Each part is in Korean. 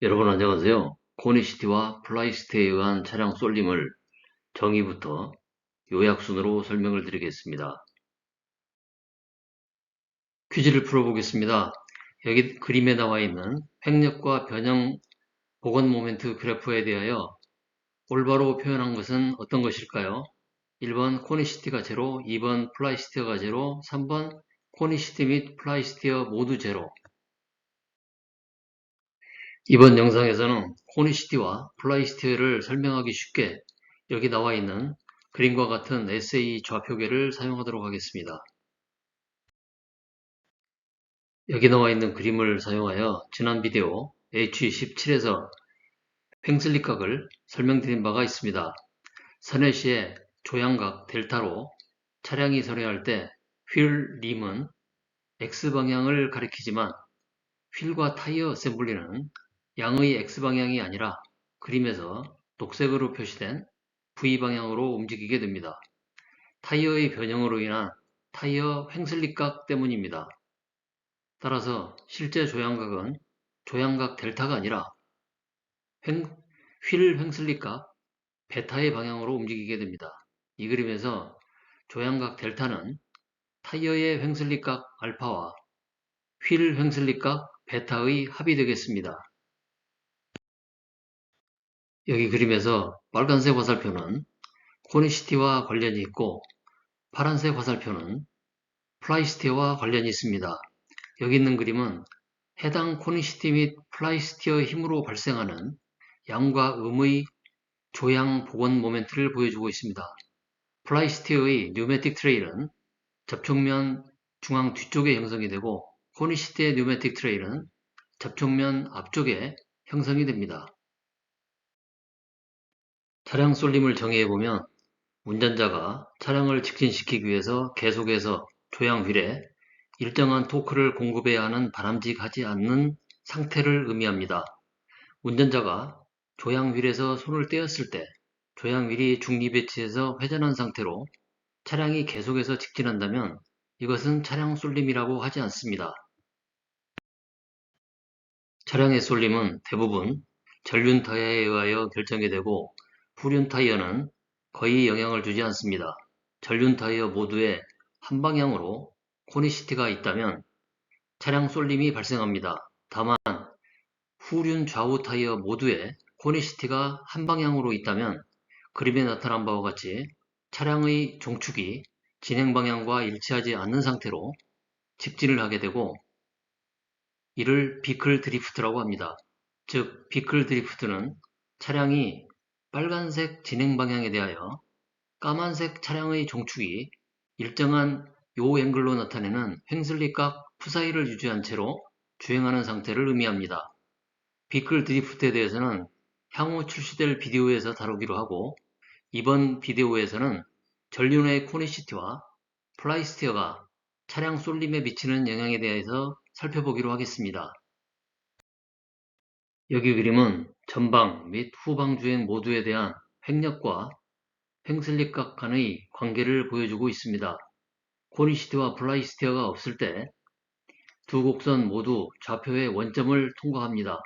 여러분 안녕하세요. 코니시티와 플라이스트에 의한 차량 쏠림을 정의부터 요약순으로 설명을 드리겠습니다. 퀴즈를 풀어보겠습니다. 여기 그림에 나와 있는 횡력과 변형 복원 모멘트 그래프에 대하여 올바로 표현한 것은 어떤 것일까요? 1번 코니시티가 제로, 2번 플라이스티어가 제로, 3번 코니시티 및 플라이스티어 모두 제로. 이번 영상에서는 코니시티와 플라이스티어를 설명하기 쉽게 여기 나와 있는 그림과 같은 SA 좌표계를 사용하도록 하겠습니다. 여기 나와 있는 그림을 사용하여 지난 비디오 H17에서 횡슬립각을 설명드린 바가 있습니다. 선해시의 조향각 델타로 차량이 선회할 때 휠 림은 X방향을 가리키지만 휠과 타이어 어셈블리는 양의 X방향이 아니라 그림에서 녹색으로 표시된 V방향으로 움직이게 됩니다. 타이어의 변형으로 인한 타이어 횡슬립각 때문입니다. 따라서 실제 조향각은 조향각 델타가 아니라 휠 횡슬립각 베타의 방향으로 움직이게 됩니다. 이 그림에서 조향각 델타는 타이어의 횡슬립각 알파와 휠 횡슬립각 베타의 합이 되겠습니다. 여기 그림에서 빨간색 화살표는 코니시티와 관련이 있고 파란색 화살표는 플라이스티어와 관련이 있습니다. 여기 있는 그림은 해당 코니시티 및 플라이스티어의 힘으로 발생하는 양과 음의 조향 복원 모멘트를 보여주고 있습니다. 플라이스티어의 뉴매틱 트레일은 접촉면 중앙 뒤쪽에 형성이 되고 코니시티의 뉴매틱 트레일은 접촉면 앞쪽에 형성이 됩니다. 차량 쏠림을 정의해보면 운전자가 차량을 직진시키기 위해서 계속해서 조향 휠에 일정한 토크를 공급해야 하는 바람직하지 않는 상태를 의미합니다. 운전자가 조향 휠에서 손을 떼었을 때 조향 휠이 중립배치에서 회전한 상태로 차량이 계속해서 직진한다면 이것은 차량 쏠림이라고 하지 않습니다. 차량의 쏠림은 대부분 전륜 타이어에 의하여 결정이 되고 후륜 타이어는 거의 영향을 주지 않습니다. 전륜 타이어 모두에 한 방향으로 코니시티가 있다면 차량 쏠림이 발생합니다. 다만 후륜 좌우 타이어 모두에 코니시티가 한 방향으로 있다면 그림에 나타난 바와 같이 차량의 종축이 진행 방향과 일치하지 않는 상태로 직진을 하게 되고 이를 비클 드리프트라고 합니다. 즉 비클 드리프트는 차량이 빨간색 진행 방향에 대하여 까만색 차량의 종축이 일정한 요 앵글로 나타내는 횡슬립각 푸사이를 유지한 채로 주행하는 상태를 의미합니다. 비클 드리프트에 대해서는 향후 출시될 비디오에서 다루기로 하고 이번 비디오에서는 전륜의 코니시티와 플라이스티어가 차량 쏠림에 미치는 영향에 대해서 살펴보기로 하겠습니다. 여기 그림은 전방 및 후방 주행 모두에 대한 횡력과 횡슬립각 간의 관계를 보여주고 있습니다. 코니시티와 플라이스티어가 없을 때 두 곡선 모두 좌표의 원점을 통과합니다.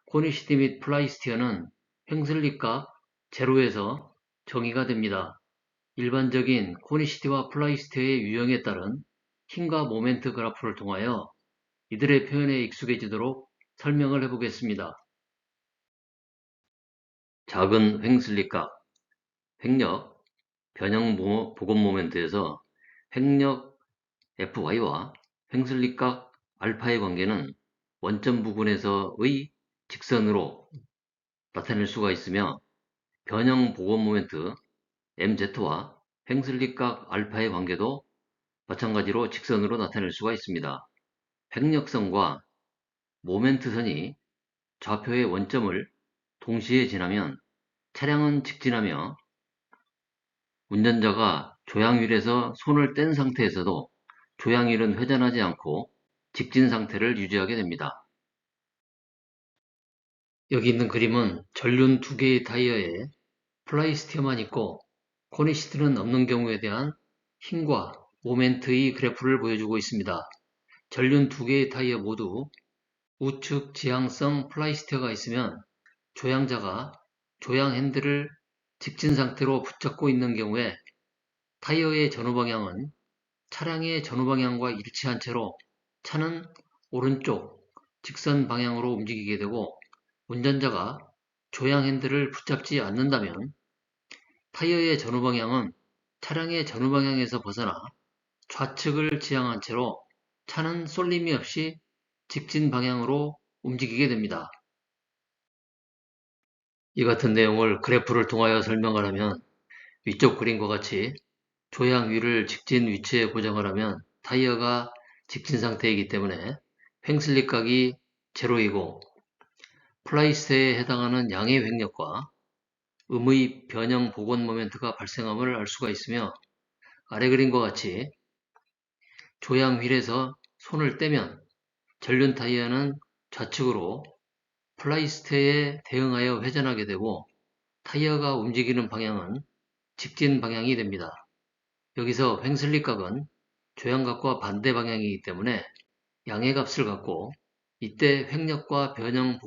코니시티 및 플라이스티어는 횡슬립각 제로에서 정의가 됩니다. 일반적인 코니시티와 플라이스티어의 유형에 따른 힘과 모멘트 그래프를 통하여 이들의 표현에 익숙해지도록 설명을 해보겠습니다. 작은 횡슬립각, 횡력, 변형 복원 모멘트에서 횡력 FY와 횡슬립각 알파의 관계는 원점 부근에서의 직선으로 나타낼 수가 있으며 변형 복원 모멘트 MZ와 횡슬립각 알파의 관계도 마찬가지로 직선으로 나타낼 수가 있습니다. 횡력선과 모멘트선이 좌표의 원점을 동시에 지나면 차량은 직진하며 운전자가 조향휠에서 손을 뗀 상태에서도 조향휠은 회전하지 않고 직진 상태를 유지하게 됩니다. 여기 있는 그림은 전륜 두 개의 타이어에 플라이스티어만 있고 코니시티는 없는 경우에 대한 힘과 모멘트의 그래프를 보여주고 있습니다. 전륜 두 개의 타이어 모두 우측 지향성 플라이스티어가 있으면 조향자가 조향 핸들을 직진 상태로 붙잡고 있는 경우에 타이어의 전후 방향은 차량의 전후 방향과 일치한 채로 차는 오른쪽 직선 방향으로 움직이게 되고, 운전자가 조향 핸들을 붙잡지 않는다면 타이어의 전후 방향은 차량의 전후 방향에서 벗어나 좌측을 지향한 채로 차는 쏠림이 없이 직진 방향으로 움직이게 됩니다. 이 같은 내용을 그래프를 통하여 설명을 하면 위쪽 그림과 같이 조향 휠을 직진 위치에 고정을 하면 타이어가 직진 상태이기 때문에 횡슬립각이 제로이고, 플라이스에 해당하는 양의 횡력과 음의 변형 복원 모멘트가 발생함을 알 수가 있으며, 아래 그림과 같이 조향 휠에서 손을 떼면 전륜 타이어는 좌측으로 플라이스테에 대응하여 회전하게 되고, 타이어가 움직이는 방향은 직진 방향이 됩니다. 여기서 횡슬립각은 조향각과 반대 방향이기 때문에 양의 값을 갖고, 이때 횡력과 변형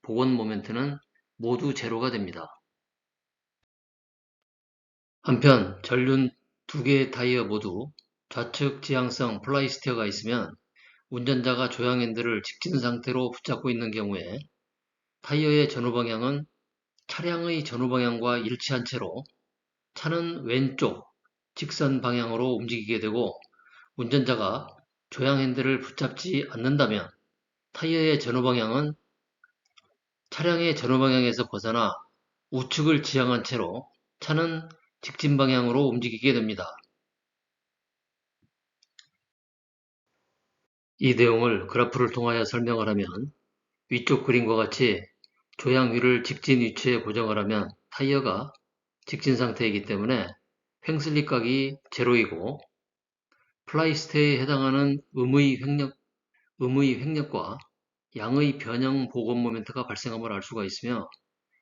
복원 모멘트는 모두 제로가 됩니다. 한편 전륜 두 개의 타이어 모두 좌측 지향성 플라이스티어가 있으면 운전자가 조향 핸들을 직진 상태로 붙잡고 있는 경우에 타이어의 전후 방향은 차량의 전후 방향과 일치한 채로 차는 왼쪽 직선 방향으로 움직이게 되고, 운전자가 조향 핸들을 붙잡지 않는다면 타이어의 전후 방향은 차량의 전후 방향에서 벗어나 우측을 지향한 채로 차는 직진 방향으로 움직이게 됩니다. 이 내용을 그래프를 통하여 설명을 하면 위쪽 그림과 같이 조향 휠을 직진 위치에 고정을 하면 타이어가 직진 상태이기 때문에 횡슬립각이 제로이고, 플라이스테에 해당하는 음의 횡력과 양의 변형 복원 모멘트가 발생함을 알 수가 있으며,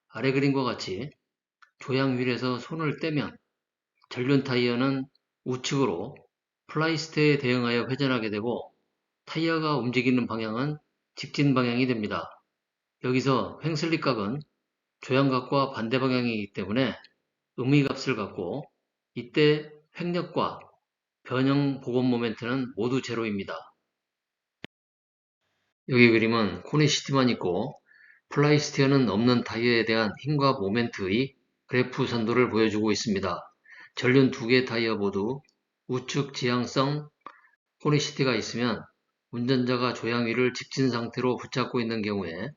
아래 그림과 같이 조향 휠에서 손을 떼면 전륜 타이어는 우측으로 플라이스테에 대응하여 회전하게 되고, 타이어가 움직이는 방향은 직진 방향이 됩니다. 여기서 횡슬립각은 조향각과 반대 방향이기 때문에 음의 값을 갖고, 이때 횡력과 변형 복원 모멘트는 모두 제로입니다. 여기 그림은 코니시티만 있고 플라이스티어는 없는 타이어에 대한 힘과 모멘트의 그래프 선도를 보여주고 있습니다. 전륜 두 개 타이어 모두 우측 지향성 코니시티가 있으면 운전자가 조향 휠을 직진 상태로 붙잡고 있는 경우에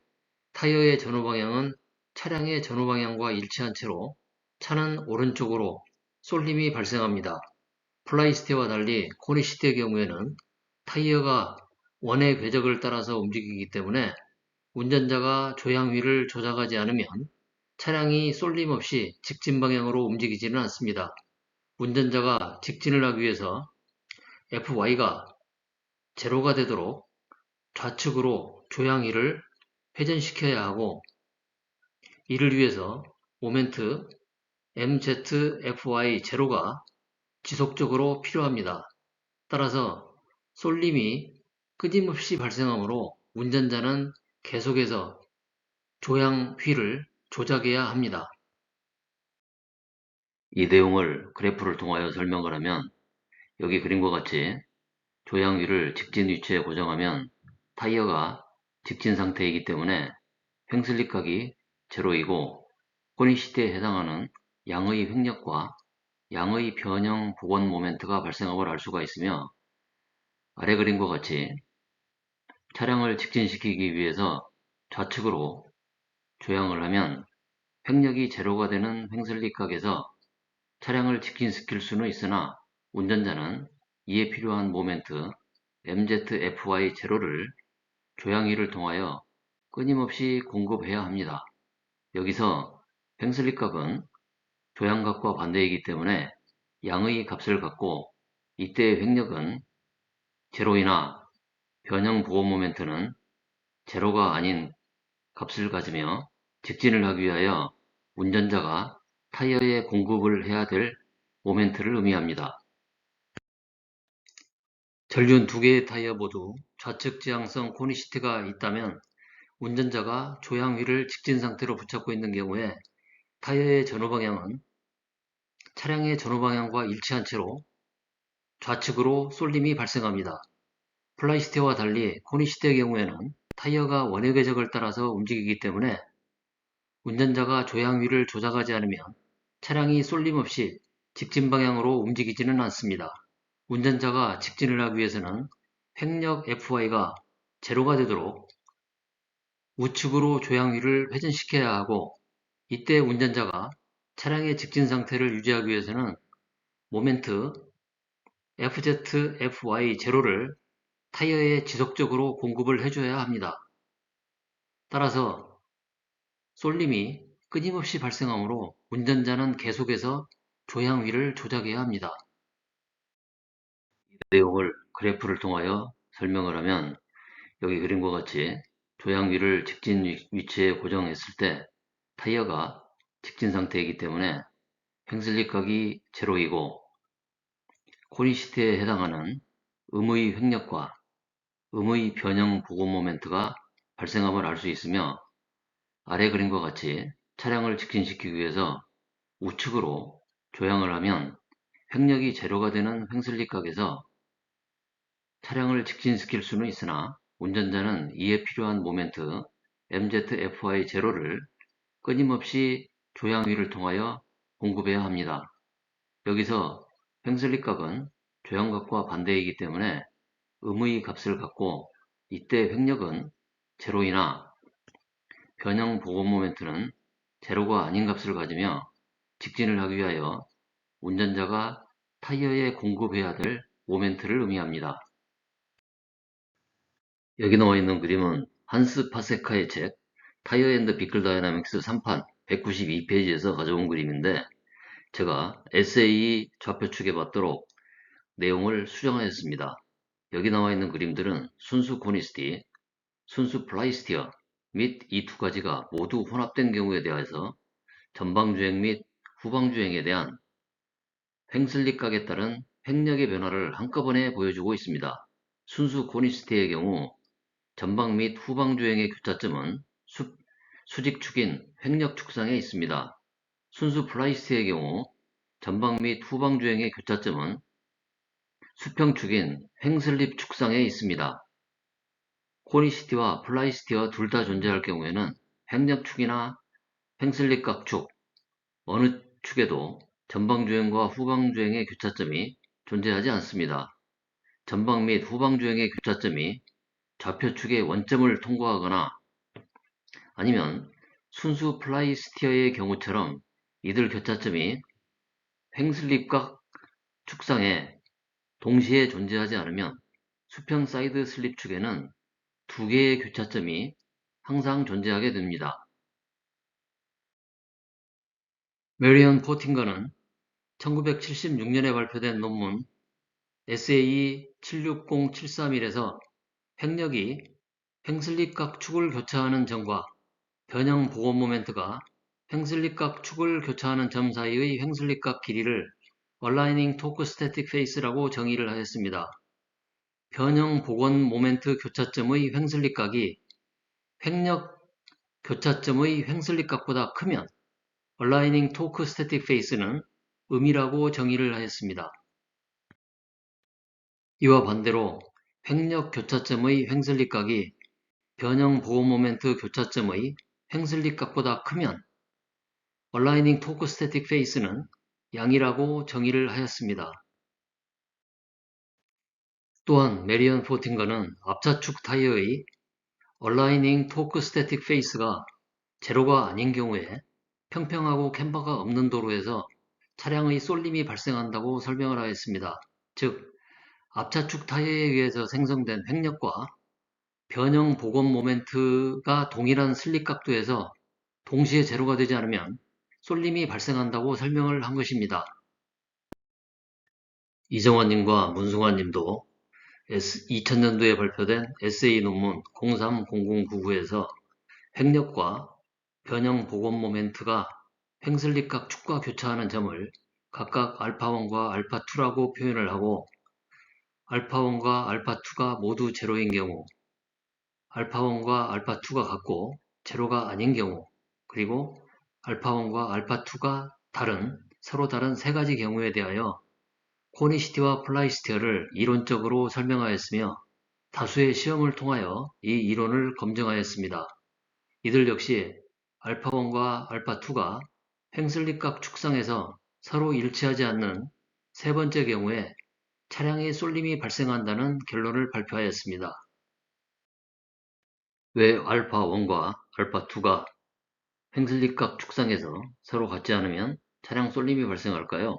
타이어의 전후 방향은 차량의 전후 방향과 일치한 채로 차는 오른쪽으로 쏠림이 발생합니다. 플라이스티와 달리 코니시티의 경우에는 타이어가 원의 궤적을 따라서 움직이기 때문에 운전자가 조향 휠을 조작하지 않으면 차량이 쏠림 없이 직진 방향으로 움직이지는 않습니다. 운전자가 직진을 하기 위해서 FY가 제로가 되도록 좌측으로 조향 휠을 회전시켜야 하고, 이를 위해서 모멘트 MZFY 제로가 지속적으로 필요합니다. 따라서 쏠림이 끊임없이 발생하므로 운전자는 계속해서 조향 휠을 조작해야 합니다. 이 내용을 그래프를 통하여 설명을 하면 여기 그림과 같이 조향 휠을 직진 위치에 고정하면 타이어가 직진 상태이기 때문에 횡슬립각이 제로이고, 코니시티에 해당하는 양의 횡력과 양의 변형 복원 모멘트가 발생함을 알 수가 있으며, 아래 그림과 같이 차량을 직진시키기 위해서 좌측으로 조향을 하면 횡력이 제로가 되는 횡슬립각에서 차량을 직진시킬 수는 있으나 운전자는 이에 필요한 모멘트 MZFY 제로를 조향 휠을 통하여 끊임없이 공급해야 합니다. 여기서 횡슬립각은 조향각과 반대이기 때문에 양의 값을 갖고, 이때의 횡력은 제로이나 변형 보호 모멘트는 제로가 아닌 값을 가지며 직진을 하기 위하여 운전자가 타이어에 공급을 해야 될 모멘트를 의미합니다. 전륜 두 개의 타이어 모두 좌측 지향성 코니시티가 있다면 운전자가 조향 휠을 직진 상태로 붙잡고 있는 경우에 타이어의 전후 방향은 차량의 전후 방향과 일치한 채로 좌측으로 쏠림이 발생합니다. 플라이스티어와 달리 코니시티의 경우에는 타이어가 원의 궤적을 따라서 움직이기 때문에 운전자가 조향 휠을 조작하지 않으면 차량이 쏠림 없이 직진 방향으로 움직이지는 않습니다. 운전자가 직진을 하기 위해서는 횡력 FY가 제로가 되도록 우측으로 조향 휠을 회전시켜야 하고, 이때 운전자가 차량의 직진 상태를 유지하기 위해서는 모멘트 FZ-FY 제로를 타이어에 지속적으로 공급을 해줘야 합니다. 따라서 쏠림이 끊임없이 발생하므로 운전자는 계속해서 조향 휠을 조작해야 합니다. 이 내용을 그래프를 통하여 설명을 하면 여기 그림과 같이 조향 휠을 직진 위치에 고정했을 때 타이어가 직진 상태이기 때문에 횡슬립각이 제로이고, 코니시티에 해당하는 음의 횡력과 음의 변형 보고 모멘트가 발생함을 알 수 있으며, 아래 그림과 같이 차량을 직진시키기 위해서 우측으로 조향을 하면 횡력이 제로가 되는 횡슬립각에서 차량을 직진시킬 수는 있으나 운전자는 이에 필요한 모멘트 MZFI 제로를 끊임없이 조향 휠을 통하여 공급해야 합니다. 여기서 횡슬립각은 조향각과 반대이기 때문에 음의 값을 갖고, 이때 횡력은 제로이나 변형 보고 모멘트는 제로가 아닌 값을 가지며 직진을 하기 위하여 운전자가 타이어에 공급해야 될 모멘트를 의미합니다. 여기 나와 있는 그림은 한스 파세카의 책 타이어 앤드 비클 다이나믹스 3판 192페이지에서 가져온 그림인데, 제가 에세이 좌표축에 맞도록 내용을 수정하였습니다. 여기 나와 있는 그림들은 순수 코니시티, 순수 플라이스티어 및 이 두 가지가 모두 혼합된 경우에 대해서 전방주행 및 후방주행에 대한 횡슬립각에 따른 횡력의 변화를 한꺼번에 보여주고 있습니다. 순수 코니시티의 경우 전방 및 후방 주행의 교차점은 수직축인 횡력 축상에 있습니다. 순수 플라이스티의 경우 전방 및 후방 주행의 교차점은 수평축인 횡슬립 축상에 있습니다. 코니시티와 플라이스티어 둘 다 존재할 경우에는 횡력축이나 횡슬립각축 어느 축에도 전방주행과 후방주행의 교차점이 존재하지 않습니다. 전방 및 후방주행의 교차점이 좌표축의 원점을 통과하거나 아니면 순수 플라이스티어의 경우처럼 이들 교차점이 횡슬립각 축상에 동시에 존재하지 않으면 수평 사이드 슬립 축에는 두 개의 교차점이 항상 존재하게 됩니다. 메리언 포팅거는 1976년에 발표된 논문 SAE 760731에서 횡력이 횡슬립각 축을 교차하는 점과 변형 보건 모멘트가 횡슬립각 축을 교차하는 점 사이의 횡슬립각 길이를 얼라이닝 토크 스태틱 페이스라고 정의를 하였습니다. 변형 보건 모멘트 교차점의 횡슬립각이 횡력 교차점의 횡슬립각보다 크면 얼라이닝 토크 스태틱 페이스는 음이라고 정의를 하였습니다. 이와 반대로 횡력 교차점의 횡슬립각이 변형 보호 모멘트 교차점의 횡슬립각보다 크면 얼라이닝 토크 스태틱 페이스는 양이라고 정의를 하였습니다. 또한 메리언 포팅거는 앞차축 타이어의 얼라이닝 토크 스태틱 페이스가 제로가 아닌 경우에 평평하고 캠버가 없는 도로에서 차량의 쏠림이 발생한다고 설명을 하였습니다. 즉, 앞차축 타이어에 의해서 생성된 횡력과 변형 복원 모멘트가 동일한 슬립 각도에서 동시에 제로가 되지 않으면 쏠림이 발생한다고 설명을 한 것입니다. 이정환님과 문승환님도 2000년도에 발표된 에세이 논문 030099에서 횡력과 변형 복원 모멘트가 횡슬립각 축과 교차하는 점을 각각 α1과 α2라고 표현을 하고, 알파1과 알파2가 모두 제로인 경우, 알파1과 알파2가 같고 제로가 아닌 경우, 그리고 알파1과 알파2가 서로 다른 세 가지 경우에 대하여 코니시티와 플라이스티어를 이론적으로 설명하였으며 다수의 시험을 통하여 이 이론을 검증하였습니다. 이들 역시 알파1과 알파2가 횡슬립각 축상에서 서로 일치하지 않는 세 번째 경우에 차량의 쏠림이 발생한다는 결론을 발표하였습니다. 왜 알파1과 알파2가 횡슬립각 축상에서 서로 같지 않으면 차량 쏠림이 발생할까요?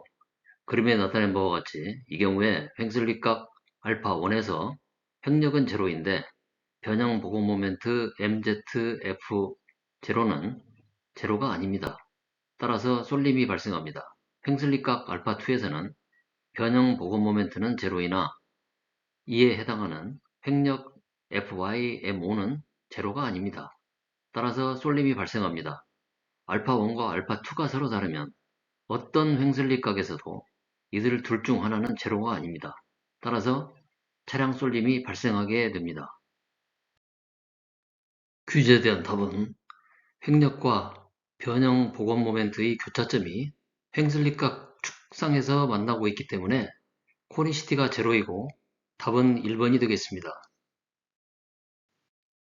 그림에 나타낸 바와 같이 이 경우에 횡슬립각 알파1에서 횡력은 제로인데 변형 보고 모멘트 MZF0는 제로가 아닙니다. 따라서 쏠림이 발생합니다. 횡슬립각 알파2에서는 변형 보고 모멘트는 제로이나 이에 해당하는 횡력 FYM5는 제로가 아닙니다. 따라서 쏠림이 발생합니다. 알파1과 알파2가 서로 다르면 어떤 횡슬립각에서도 이들 둘 중 하나는 제로가 아닙니다. 따라서 차량 쏠림이 발생하게 됩니다. 퀴즈에 대한 답은 횡력과 변형 복원 모멘트의 교차점이 횡슬립각 축상에서 만나고 있기 때문에 코니시티가 제로이고 답은 1번이 되겠습니다.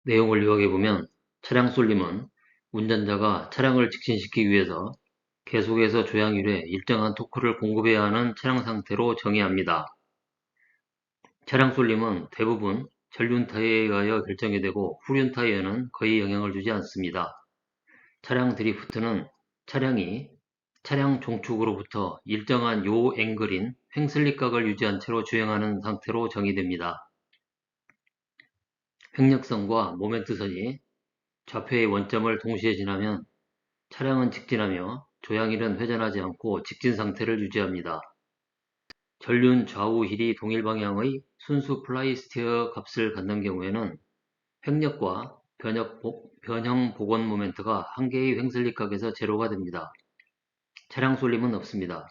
내용을 요약해보면 차량 쏠림은 운전자가 차량을 직진시키기 위해서 계속해서 조향율에 일정한 토크를 공급해야 하는 차량 상태로 정의합니다. 차량 쏠림은 대부분 전륜 타이어에 의하여 결정이 되고 후륜 타이어는 거의 영향을 주지 않습니다. 차량 드리프트는 차량이 차량 종축으로부터 일정한 요 앵글인 횡슬립각을 유지한 채로 주행하는 상태로 정의됩니다. 횡력선과 모멘트선이 좌표의 원점을 동시에 지나면 차량은 직진하며 조향일은 회전하지 않고 직진 상태를 유지합니다. 전륜 좌우 힐이 동일 방향의 순수 플라이 스티어 값을 갖는 경우에는 횡력과 변형 복원 모멘트가 한 개의 횡슬립각에서 제로가 됩니다. 차량 쏠림은 없습니다.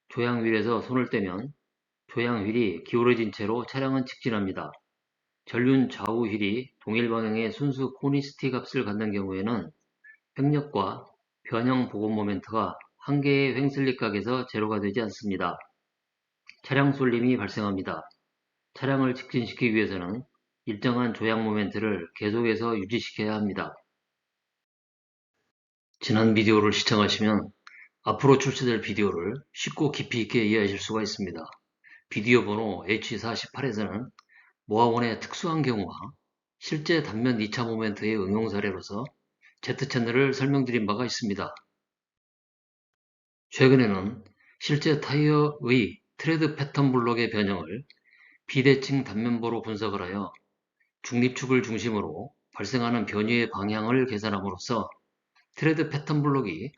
조향 휠에서 손을 떼면 조향 휠이 기울어진 채로 차량은 직진합니다. 전륜 좌우 휠이 동일 방향의 순수 코니시티 값을 갖는 경우에는 횡력과 변형 복원 모멘트가 한 개의 횡슬립각에서 제로가 되지 않습니다. 차량 쏠림이 발생합니다. 차량을 직진시키기 위해서는 일정한 조향 모멘트를 계속해서 유지시켜야 합니다. 지난 비디오를 시청하시면 앞으로 출시될 비디오를 쉽고 깊이 있게 이해하실 수가 있습니다. 비디오 번호 H48에서는 모하원의 특수한 경우와 실제 단면 2차 모멘트의 응용 사례로서 Z채널을 설명드린 바가 있습니다. 최근에는 실제 타이어의 트레드 패턴 블록의 변형을 비대칭 단면보로 분석을 하여 중립축을 중심으로 발생하는 변위의 방향을 계산함으로써 트레드 패턴 블록이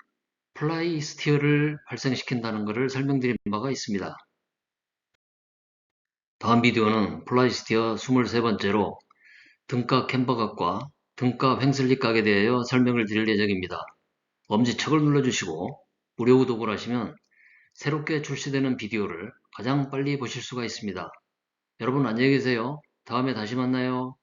플라이 스티어를 발생시킨다는 것을 설명드린 바가 있습니다. 다음 비디오는 플라이 스티어 23번째로 등가 캠버각과 등가 횡슬립각에 대하여 설명을 드릴 예정입니다. 엄지척을 눌러주시고 무료 구독을 하시면 새롭게 출시되는 비디오를 가장 빨리 보실 수가 있습니다. 여러분 안녕히 계세요. 다음에 다시 만나요.